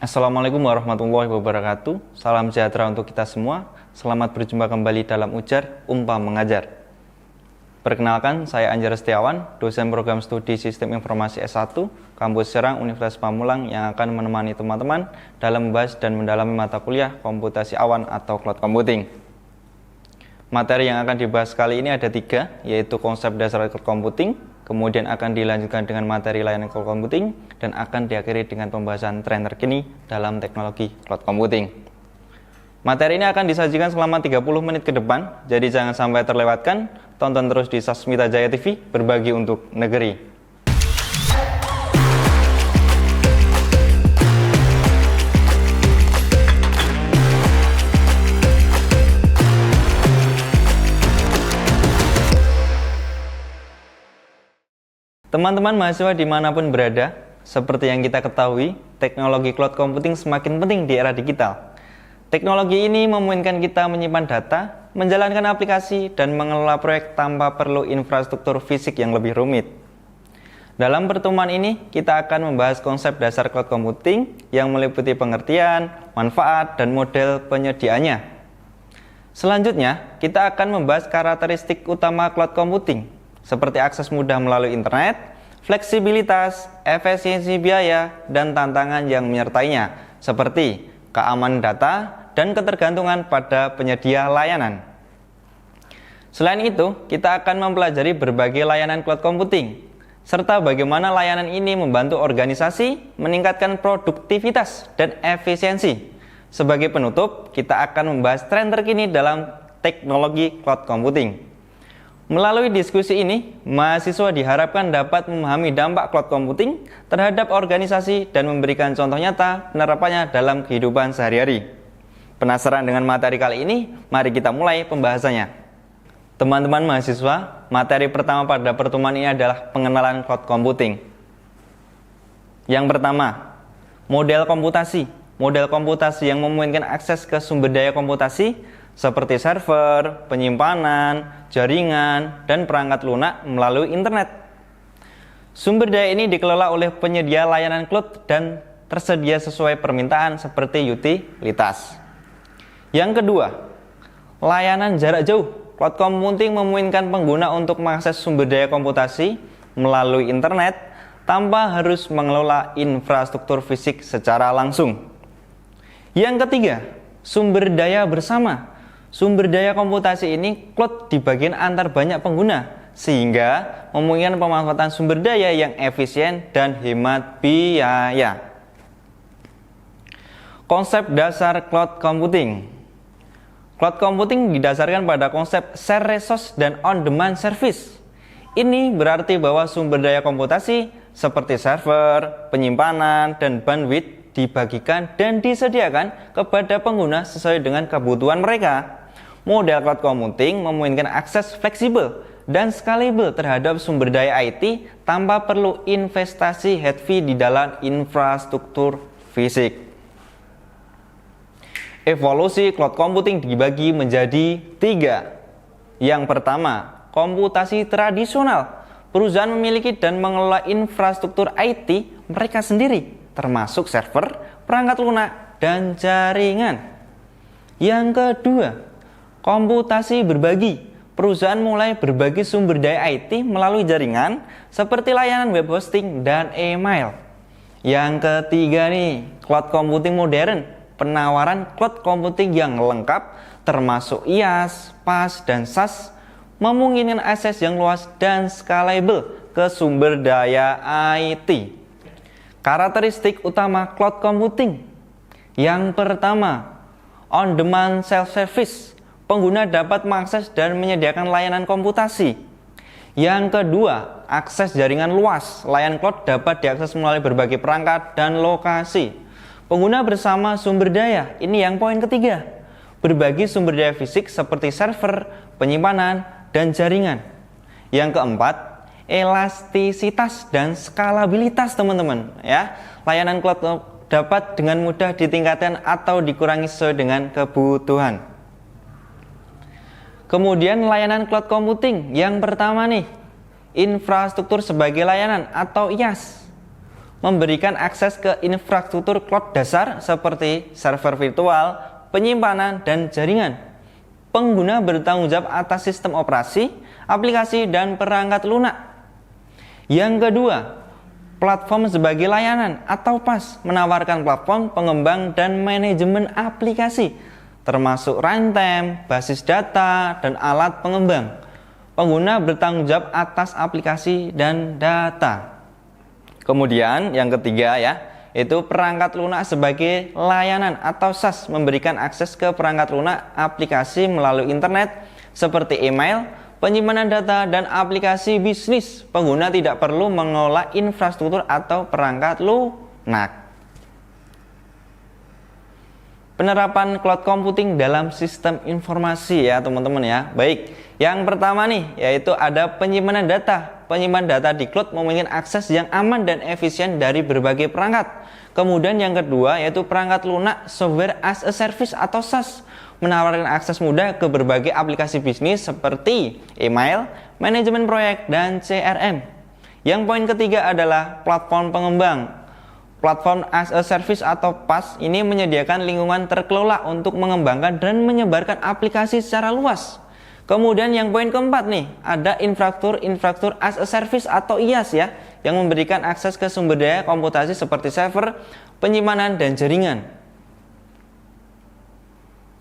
Assalamualaikum warahmatullahi wabarakatuh. Salam sejahtera untuk kita semua. Selamat berjumpa kembali dalam Ujar Umpam Mengajar. Perkenalkan, saya Anjar Setiawan, dosen program studi Sistem Informasi S1 Kampus Serang Universitas Pamulang yang akan menemani teman-teman dalam membahas dan mendalami mata kuliah komputasi awan atau cloud computing. Materi yang akan dibahas kali ini ada 3, yaitu konsep dasar cloud computing, kemudian akan dilanjutkan dengan materi layanan cloud computing, dan akan diakhiri dengan pembahasan tren terkini dalam teknologi cloud computing. Materi ini akan disajikan selama 30 menit ke depan, jadi jangan sampai terlewatkan. Tonton terus di Sasmita Jaya TV, berbagi untuk negeri. Teman-teman mahasiswa dimanapun berada, seperti yang kita ketahui, teknologi cloud computing semakin penting di era digital. Teknologi ini memungkinkan kita menyimpan data, menjalankan aplikasi, dan mengelola proyek tanpa perlu infrastruktur fisik yang lebih rumit. Dalam pertemuan ini, kita akan membahas konsep dasar cloud computing yang meliputi pengertian, manfaat, dan model penyediaannya. Selanjutnya, kita akan membahas karakteristik utama cloud computing, seperti akses mudah melalui internet, fleksibilitas, efisiensi biaya, dan tantangan yang menyertainya, seperti keamanan data dan ketergantungan pada penyedia layanan. Selain itu, kita akan mempelajari berbagai layanan cloud computing, serta bagaimana layanan ini membantu organisasi meningkatkan produktivitas dan efisiensi. Sebagai penutup, kita akan membahas tren terkini dalam teknologi cloud computing. Melalui diskusi ini, mahasiswa diharapkan dapat memahami dampak cloud computing terhadap organisasi dan memberikan contoh nyata penerapannya dalam kehidupan sehari-hari. Penasaran dengan materi kali ini? Mari kita mulai pembahasannya. Teman-teman mahasiswa, materi pertama pada pertemuan ini adalah pengenalan cloud computing. Yang pertama, model komputasi. Model komputasi yang memungkinkan akses ke sumber daya komputasi seperti server, penyimpanan, jaringan, dan perangkat lunak melalui internet. Sumber daya ini dikelola oleh penyedia layanan cloud dan tersedia sesuai permintaan seperti utilitas. Yang kedua, layanan jarak jauh. Cloud computing memungkinkan pengguna untuk mengakses sumber daya komputasi melalui internet tanpa harus mengelola infrastruktur fisik secara langsung. Yang ketiga, sumber daya bersama. Sumber daya komputasi ini cloud dibagikan antar banyak pengguna, sehingga memungkinkan pemanfaatan sumber daya yang efisien dan hemat biaya. Konsep dasar cloud computing. Cloud computing didasarkan pada konsep share resource dan on-demand service. Ini berarti bahwa sumber daya komputasi seperti server, penyimpanan, dan bandwidth dibagikan dan disediakan kepada pengguna sesuai dengan kebutuhan mereka. Model cloud computing memungkinkan akses fleksibel dan scalable terhadap sumber daya IT tanpa perlu investasi heavy di dalam infrastruktur fisik. Evolusi cloud computing dibagi menjadi 3. Yang pertama, komputasi tradisional. Perusahaan memiliki dan mengelola infrastruktur IT mereka sendiri, termasuk server, perangkat lunak, dan jaringan. Yang kedua, komputasi berbagi. Perusahaan mulai berbagi sumber daya IT melalui jaringan seperti layanan web hosting dan email. Yang ketiga nih, cloud computing modern. Penawaran cloud computing yang lengkap termasuk IaaS, PaaS, dan SaaS memungkinkan akses yang luas dan scalable ke sumber daya IT. Karakteristik utama cloud computing. Yang pertama, on-demand self-service. Pengguna dapat mengakses dan menyediakan layanan komputasi. Yang kedua, akses jaringan luas. Layanan cloud dapat diakses melalui berbagai perangkat dan lokasi. Pengguna bersama sumber daya. Ini yang poin ketiga. Berbagi sumber daya fisik seperti server, penyimpanan, dan jaringan. Yang keempat, elastisitas dan skalabilitas, teman-teman. Ya, layanan cloud dapat dengan mudah ditingkatkan atau dikurangi sesuai dengan kebutuhan. Kemudian layanan cloud computing yang pertama nih, infrastruktur sebagai layanan atau IaaS. memberikan akses ke infrastruktur cloud dasar seperti server virtual, penyimpanan, dan jaringan. Pengguna bertanggung jawab atas sistem operasi, aplikasi, dan perangkat lunak. Yang kedua, platform sebagai layanan atau PaaS menawarkan platform pengembang dan manajemen aplikasi, termasuk runtime, basis data, dan alat pengembang. Pengguna bertanggung jawab atas aplikasi dan data. Kemudian yang ketiga ya, itu perangkat lunak sebagai layanan atau SaaS memberikan akses ke perangkat lunak aplikasi melalui internet seperti email, penyimpanan data, dan aplikasi bisnis. Pengguna tidak perlu mengelola infrastruktur atau perangkat lunak. Penerapan cloud computing dalam sistem informasi ya teman-teman ya. Baik, yang pertama nih yaitu ada penyimpanan data. Penyimpanan data di cloud memiliki akses yang aman dan efisien dari berbagai perangkat. Kemudian yang kedua yaitu perangkat lunak software as a service atau SaaS, menawarkan akses mudah ke berbagai aplikasi bisnis seperti email, manajemen proyek, dan CRM. Yang poin ketiga adalah platform pengembang. Platform as a service atau PaaS ini menyediakan lingkungan terkelola untuk mengembangkan dan menyebarkan aplikasi secara luas. Kemudian yang poin keempat nih, ada infrastruktur as a service atau IaaS ya, yang memberikan akses ke sumber daya komputasi seperti server, penyimpanan, dan jaringan.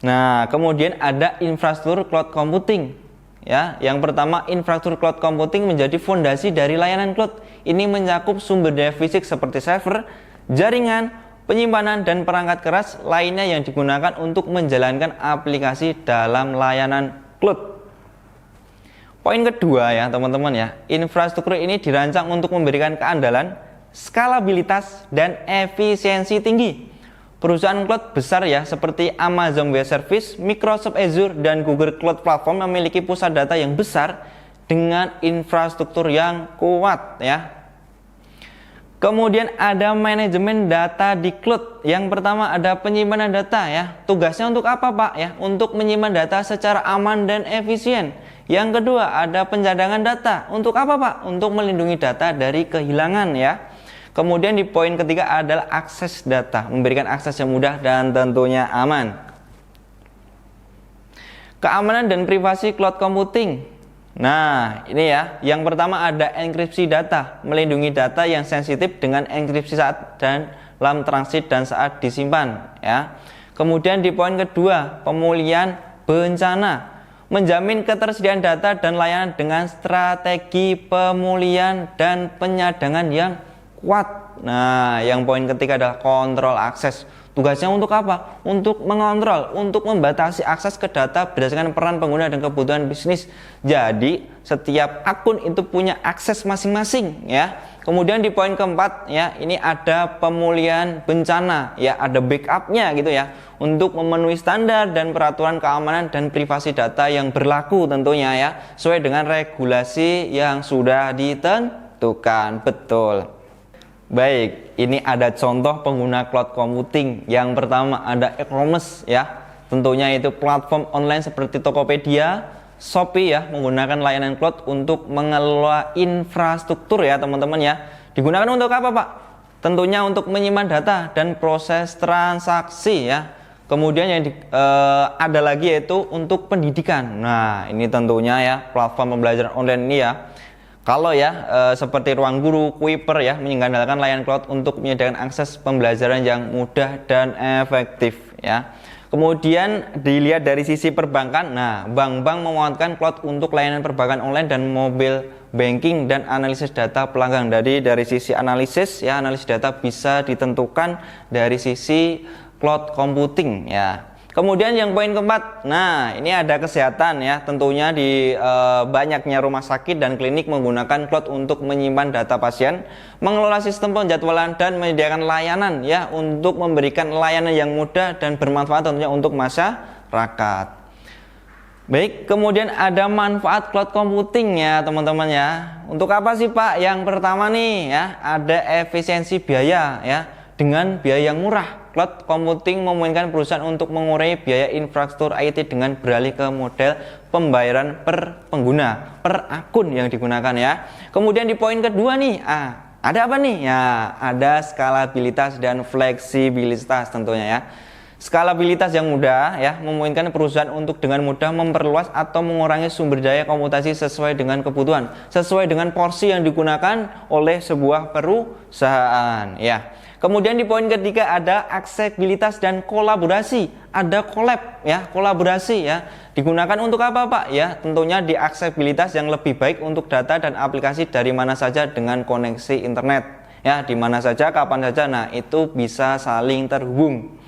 Nah, kemudian ada infrastruktur cloud computing. Ya, yang pertama, infrastruktur cloud computing menjadi fondasi dari layanan cloud. Ini mencakup sumber daya fisik seperti server, jaringan, penyimpanan, dan perangkat keras lainnya yang digunakan untuk menjalankan aplikasi dalam layanan cloud. Poin kedua ya, teman-teman ya. Infrastruktur ini dirancang untuk memberikan keandalan, skalabilitas, dan efisiensi tinggi. Perusahaan cloud besar ya seperti Amazon Web Services, Microsoft Azure, dan Google Cloud Platform memiliki pusat data yang besar dengan infrastruktur yang kuat ya. Kemudian ada manajemen data di cloud. Yang pertama ada penyimpanan data ya. Tugasnya untuk apa Pak ya? Untuk menyimpan data secara aman dan efisien. Yang kedua ada pencadangan data. Untuk apa Pak? Untuk melindungi data dari kehilangan ya. Kemudian di poin ketiga adalah akses data, memberikan akses yang mudah dan tentunya aman. Keamanan dan privasi cloud computing. Nah, ini ya. Yang pertama ada enkripsi data, melindungi data yang sensitif dengan enkripsi saat dan dalam transit dan saat disimpan ya. Kemudian di poin kedua, pemulihan bencana, menjamin ketersediaan data dan layanan dengan strategi pemulihan dan penyadangan yang kuat. Nah, yang poin ketiga adalah kontrol akses. Tugasnya untuk apa? Untuk mengontrol, untuk membatasi akses ke data berdasarkan peran pengguna dan kebutuhan bisnis. Jadi, setiap akun itu punya akses masing-masing ya. Kemudian di poin keempat ya, ini ada pemulihan bencana ya, ada backupnya gitu ya, untuk memenuhi standar dan peraturan keamanan dan privasi data yang berlaku tentunya ya, sesuai dengan regulasi yang sudah ditentukan. Betul. Baik, ini ada contoh pengguna cloud computing. Yang pertama ada e-commerce ya. Tentunya itu platform online seperti Tokopedia, Shopee ya, menggunakan layanan cloud untuk mengelola infrastruktur ya teman-teman ya. Digunakan untuk apa Pak? Tentunya untuk menyimpan data dan proses transaksi ya. Kemudian yang ada lagi yaitu untuk pendidikan. Nah, ini tentunya ya platform pembelajaran online ini ya. Kalau ya seperti Ruang Guru, Kuiper ya, mengandalkan layanan cloud untuk menyediakan akses pembelajaran yang mudah dan efektif ya. Kemudian dilihat dari sisi perbankan, nah bank-bank memanfaatkan cloud untuk layanan perbankan online dan mobile banking dan analisis data pelanggan. Dari sisi analisis ya, analisis data bisa ditentukan dari sisi cloud computing ya. Kemudian yang poin keempat, nah ini ada kesehatan ya, tentunya di banyaknya rumah sakit dan klinik menggunakan cloud untuk menyimpan data pasien, mengelola sistem penjadwalan dan menyediakan layanan ya untuk memberikan layanan yang mudah dan bermanfaat tentunya untuk masyarakat. Baik, kemudian ada manfaat cloud computing ya teman-teman ya. Untuk apa sih Pak? Yang pertama nih ya, ada efisiensi biaya ya, dengan biaya yang murah. Cloud computing memungkinkan perusahaan untuk mengurangi biaya infrastruktur IT dengan beralih ke model pembayaran per pengguna, per akun yang digunakan ya. Kemudian di poin kedua nih, ada apa nih? Ya, ada skalabilitas dan fleksibilitas tentunya ya. Skalabilitas yang mudah ya, memungkinkan perusahaan untuk dengan mudah memperluas atau mengurangi sumber daya komputasi sesuai dengan kebutuhan, sesuai dengan porsi yang digunakan oleh sebuah perusahaan ya. Kemudian di poin ketiga ada aksesibilitas dan kolaborasi. Ada collab ya, kolaborasi ya. Digunakan untuk apa Pak? Ya, tentunya di aksesibilitas yang lebih baik untuk data dan aplikasi dari mana saja dengan koneksi internet. Ya, di mana saja, kapan saja. Nah, itu bisa saling terhubung.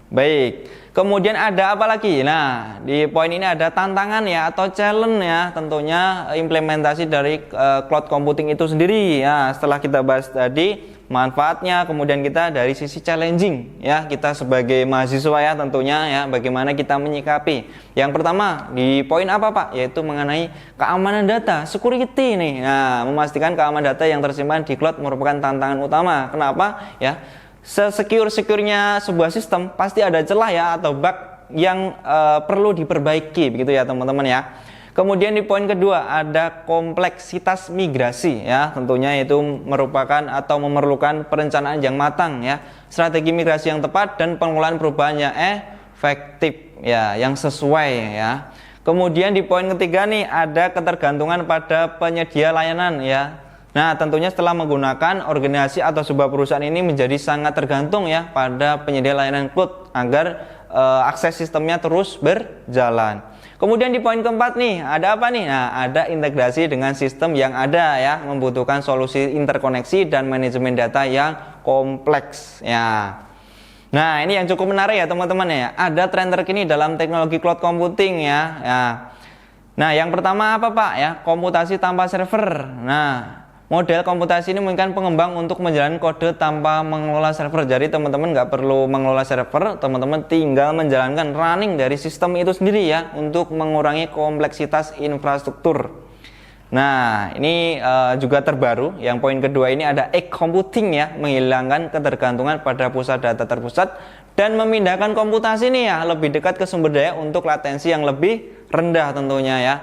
Baik, kemudian ada apa lagi? Nah, di poin ini ada tantangan ya atau challenge ya, tentunya implementasi dari cloud computing itu sendiri ya. Setelah kita bahas tadi manfaatnya, kemudian kita dari sisi challenging ya, kita sebagai mahasiswa ya tentunya ya, bagaimana kita menyikapi. Yang pertama di poin apa Pak? Yaitu mengenai keamanan data, security nih. Nah, memastikan keamanan data yang tersimpan di cloud merupakan tantangan utama. Kenapa? Ya, secure-nya sebuah sistem pasti ada celah ya atau bug yang perlu diperbaiki begitu ya teman-teman ya. Kemudian di poin kedua ada kompleksitas migrasi ya, tentunya itu merupakan atau memerlukan perencanaan yang matang ya, strategi migrasi yang tepat dan pengelolaan perubahan yang efektif ya, yang sesuai ya. Kemudian di poin ketiga nih ada ketergantungan pada penyedia layanan ya. Nah, tentunya setelah menggunakan organisasi atau sebuah perusahaan ini menjadi sangat tergantung ya pada penyedia layanan cloud agar akses sistemnya terus berjalan. Kemudian di poin keempat nih, ada apa nih? Nah, ada integrasi dengan sistem yang ada ya, membutuhkan solusi interkoneksi dan manajemen data yang kompleks ya. Nah, ini yang cukup menarik ya teman-teman ya. Ada tren terkini dalam teknologi cloud computing ya. Nah, yang pertama apa Pak ya? Komputasi tanpa server. Nah, model komputasi ini memungkinkan pengembang untuk menjalankan kode tanpa mengelola server. Jadi teman-teman nggak perlu mengelola server, teman-teman tinggal menjalankan running dari sistem itu sendiri ya, untuk mengurangi kompleksitas infrastruktur. Nah, ini juga terbaru. Yang poin kedua ini ada edge computing ya, menghilangkan ketergantungan pada pusat data terpusat dan memindahkan komputasi ini ya lebih dekat ke sumber daya untuk latensi yang lebih rendah tentunya ya.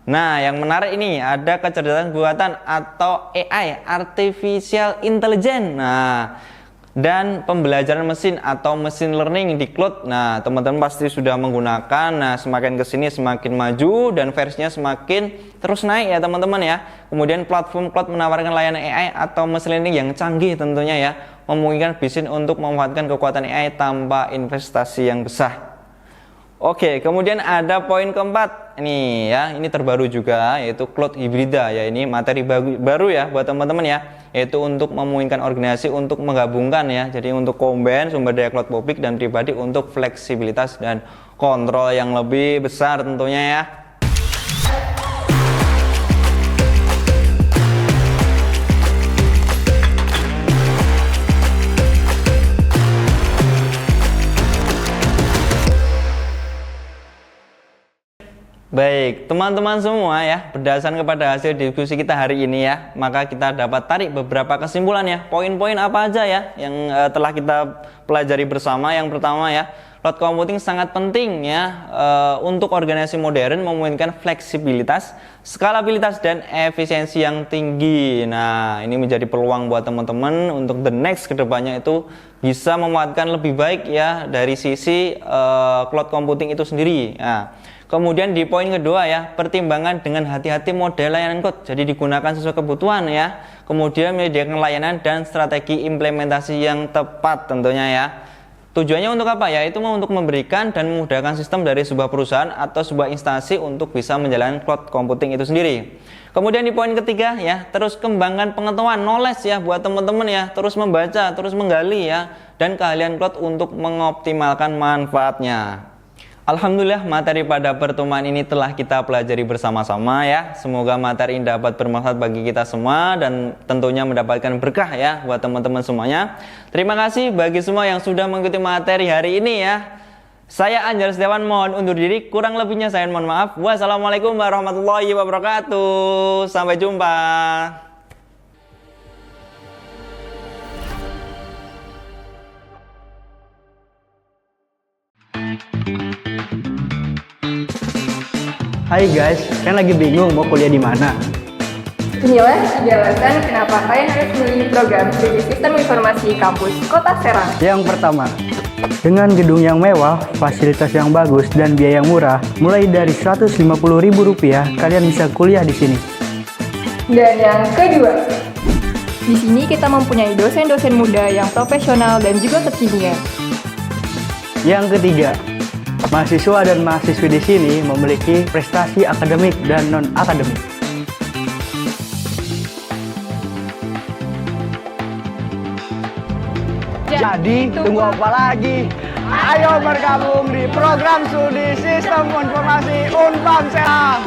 Nah, yang menarik ini ada kecerdasan buatan atau AI, Artificial Intelligence. Nah, dan pembelajaran mesin atau machine learning di cloud. Nah, teman-teman pasti sudah menggunakan. Nah, semakin kesini semakin maju dan versinya semakin terus naik ya teman-teman ya. Kemudian platform cloud menawarkan layanan AI atau machine learning yang canggih tentunya ya, memungkinkan bisnis untuk memanfaatkan kekuatan AI tanpa investasi yang besar. Oke, kemudian ada poin keempat nih ya, ini terbaru juga yaitu cloud hibrida ya, ini materi baru ya buat teman-teman ya, yaitu untuk memungkinkan organisasi untuk menggabungkan ya, jadi untuk combine sumber daya cloud publik dan pribadi untuk fleksibilitas dan kontrol yang lebih besar tentunya ya. Baik, teman-teman semua ya, berdasarkan kepada hasil diskusi kita hari ini ya, maka kita dapat tarik beberapa kesimpulan ya. Poin-poin apa aja ya yang telah kita pelajari bersama. Yang pertama ya, cloud computing sangat penting ya untuk organisasi modern, memungkinkan fleksibilitas, skalabilitas dan efisiensi yang tinggi. Nah, ini menjadi peluang buat teman-teman untuk the next kedepannya itu bisa memanfaatkan lebih baik ya dari sisi cloud computing itu sendiri. Nah, kemudian di poin kedua ya, pertimbangan dengan hati-hati model layanan cloud, jadi digunakan sesuai kebutuhan ya. Kemudian menyediakan layanan dan strategi implementasi yang tepat tentunya ya. Tujuannya untuk apa ya? Itu untuk memberikan dan memudahkan sistem dari sebuah perusahaan atau sebuah instansi untuk bisa menjalankan cloud computing itu sendiri. Kemudian di poin ketiga ya, terus kembangkan pengetahuan knowledge ya buat teman-teman ya, terus membaca, terus menggali ya, dan keahlian cloud untuk mengoptimalkan manfaatnya. Alhamdulillah, materi pada pertemuan ini telah kita pelajari bersama-sama ya. Semoga materi ini dapat bermanfaat bagi kita semua dan tentunya mendapatkan berkah ya buat teman-teman semuanya. Terima kasih bagi semua yang sudah mengikuti materi hari ini ya. Saya Anjar Setiawan mohon undur diri, kurang lebihnya saya mohon maaf. Wassalamualaikum warahmatullahi wabarakatuh. Sampai jumpa. Hai guys, kalian lagi bingung mau kuliah di mana? Inilah 3 alasan kenapa kalian harus memilih program Studi Sistem Informasi Kampus Kota Serang. Yang pertama, dengan gedung yang mewah, fasilitas yang bagus, dan biaya yang murah, mulai dari Rp150.000, kalian bisa kuliah di sini. Dan yang kedua, di sini kita mempunyai dosen-dosen muda yang profesional dan juga kekinian. Yang ketiga, mahasiswa dan mahasiswi di sini memiliki prestasi akademik dan non-akademik. Jadi, tunggu apa lagi? Ayo bergabung di program studi Sistem Informasi Unpam Serang.